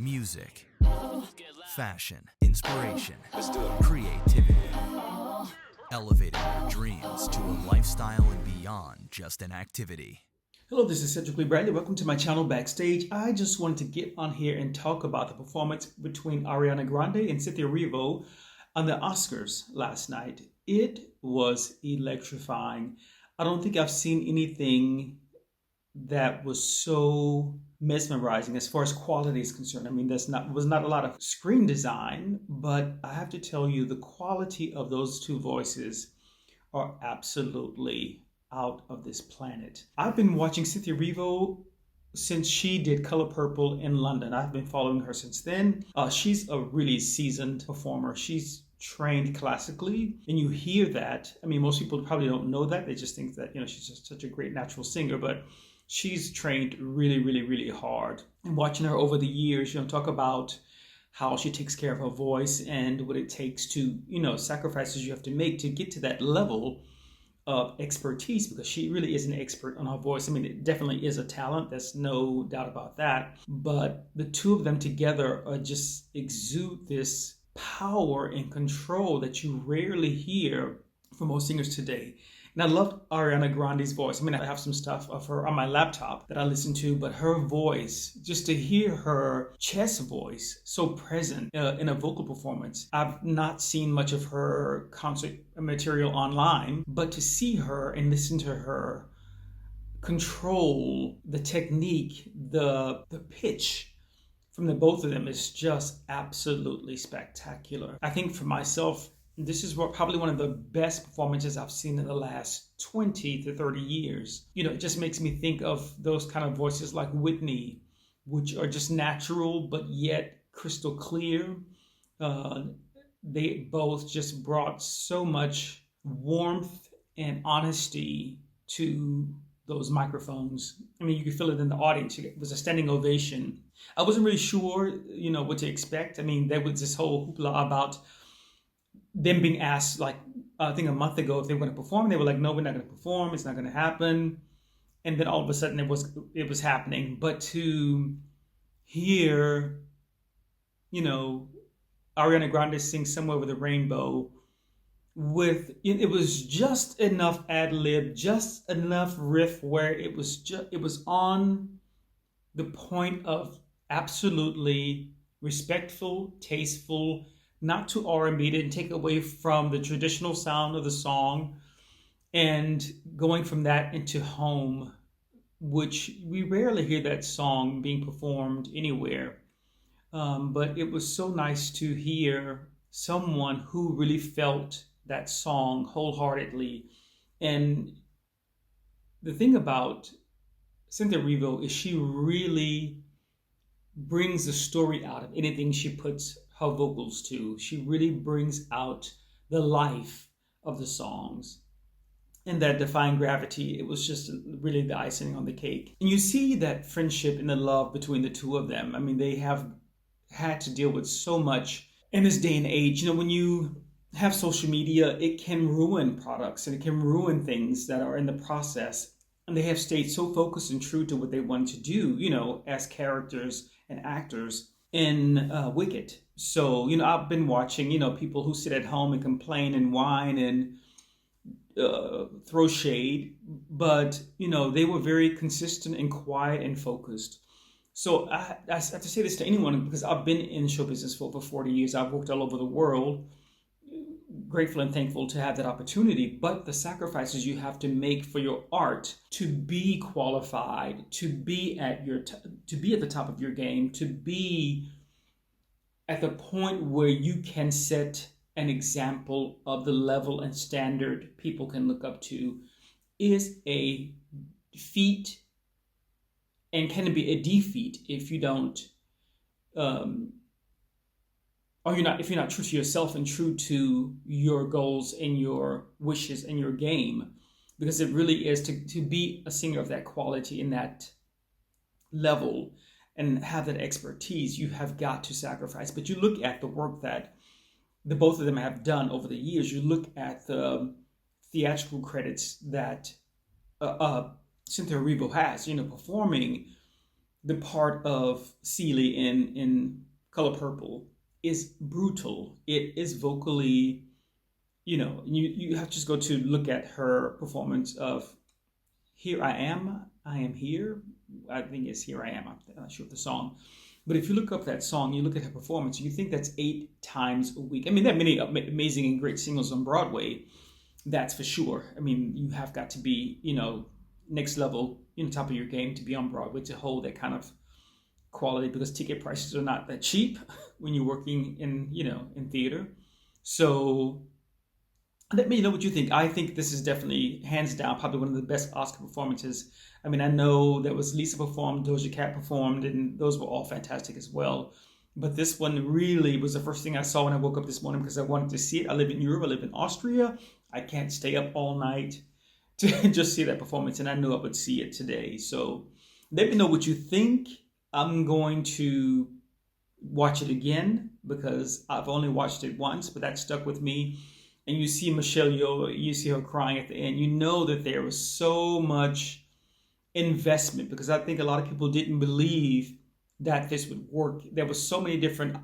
Music, fashion, inspiration, creativity. Elevating your dreams to a lifestyle and beyond just an activity. Hello, this is Cedric Bradley. Welcome to my channel Backstage. I just wanted to get on here and talk about the performance between Ariana Grande and CynthiaErivo on the Oscars last night. It was electrifying. I don't think I've seen anything that was so mesmerizing as far as quality is concerned. I mean, was not a lot of screen design, but I have to tell you the quality of those two voices are absolutely out of this planet. I've been watching CynthiaErivo since she did Color Purple in London. I've been following her since then. She's a really seasoned performer. She's trained classically, and you hear that. I mean, most people probably don't know that. They just think that, she's just such a great natural singer, but she's trained really, really, really hard. And watching her over the years, talk about how she takes care of her voice and what it takes to, sacrifices you have to make to get to that level of expertise, because she really is an expert on her voice. I mean, it definitely is a talent. There's no doubt about that. But the two of them together just exude this power and control that you rarely hear from most singers today. And I love Ariana Grande's voice. I mean, I have some stuff of her on my laptop that I listen to, but her voice, just to hear her chest voice so present in a vocal performance. I've not seen much of her concert material online, but to see her and listen to her control the technique, the pitch from the both of them is just absolutely spectacular. I think for myself, this is probably one of the best performances I've seen in the last 20 to 30 years. It just makes me think of those kind of voices like Whitney, which are just natural, but yet crystal clear. They both just brought so much warmth and honesty to those microphones. I mean, you could feel it in the audience. It was a standing ovation. I wasn't really sure, what to expect. I mean, there was this whole hoopla about them being asked, like, I think a month ago, if they were going to perform. They were like, no, we're not going to perform. It's not going to happen. And then all of a sudden it was happening. But to hear, Ariana Grande sing Somewhere Over the Rainbow it was just enough ad lib, just enough riff where it was on the point of absolutely respectful, tasteful, not too R&B, didn't take away from the traditional sound of the song, and going from that into Home, which we rarely hear that song being performed anywhere. But it was so nice to hear someone who really felt that song wholeheartedly. And the thing about CynthiaErivo is she really brings the story out of anything she puts her vocals to. She really brings out the life of the songs. And that Defying Gravity, it was just really the icing on the cake. And you see that friendship and the love between the two of them. I mean, they have had to deal with so much in this day and age. When you have social media, it can ruin products and it can ruin things that are in the process. And they have stayed so focused and true to what they want to do, as characters and actors in Wicked. So, I've been watching, people who sit at home and complain and whine and throw shade, but, they were very consistent and quiet and focused. So I have to say this to anyone, because I've been in show business for over 40 years. I've worked all over the world. Grateful and thankful to have that opportunity, but the sacrifices you have to make for your art to be qualified, to be at the top of your game, to be at the point where you can set an example of the level and standard people can look up to, is a feat, and can be a defeat if you don't if you're not true to yourself and true to your goals and your wishes and your game. Because it really is, to be a singer of that quality in that level and have that expertise, you have got to sacrifice. But you look at the work that the both of them have done over the years. You look at the theatrical credits that CynthiaErivo has, performing the part of Celie in Color Purple is brutal. It is vocally, you have to just go to look at her performance of Here I Am Here. I think it's Here I Am. I'm not sure of the song. But if you look up that song, you look at her performance, you think that's 8 times a week. I mean, there are many amazing and great singles on Broadway, that's for sure. I mean, you have got to be, next level, top of your game to be on Broadway, to hold that kind of quality, because ticket prices are not that cheap when you're working in theater. So let me know what you think. I think this is definitely, hands down, probably one of the best Oscar performances. I mean, I know there was Lisa performed, Doja Cat performed, and those were all fantastic as well. But this one really was the first thing I saw when I woke up this morning, because I wanted to see it. I live in Europe, I live in Austria. I can't stay up all night to just see that performance, and I knew I would see it today. So let me know what you think. I'm going to watch it again, because I've only watched it once, but that stuck with me. And you see Michelle Yeoh, you see her crying at the end. You know that there was so much investment, because I think a lot of people didn't believe that this would work. There was so many different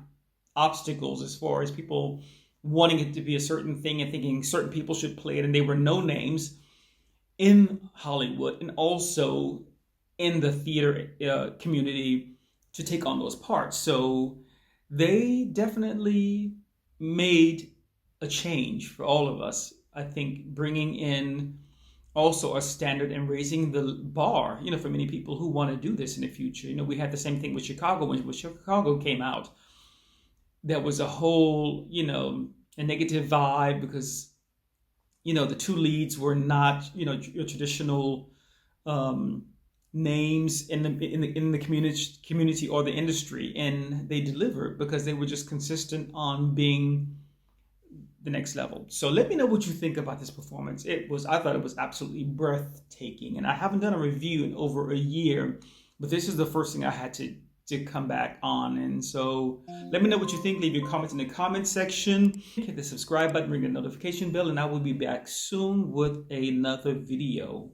obstacles as far as people wanting it to be a certain thing and thinking certain people should play it, and there were no names in Hollywood and also in the theater community to take on those parts. So they definitely made a change for all of us. I think bringing in also a standard and raising the bar, for many people who want to do this in the future. We had the same thing with Chicago. When Chicago came out, there was a whole, a negative vibe, because, the 2 leads were not, your traditional names in the community or the industry, and they delivered because they were just consistent on being the next level. So let me know what you think about this performance. I thought it was absolutely breathtaking, and I haven't done a review in over a year, but this is the first thing I had to come back on. And so let me know what you think. Leave your comments in the comment section. Hit the subscribe button, ring the notification bell, and I will be back soon with another video.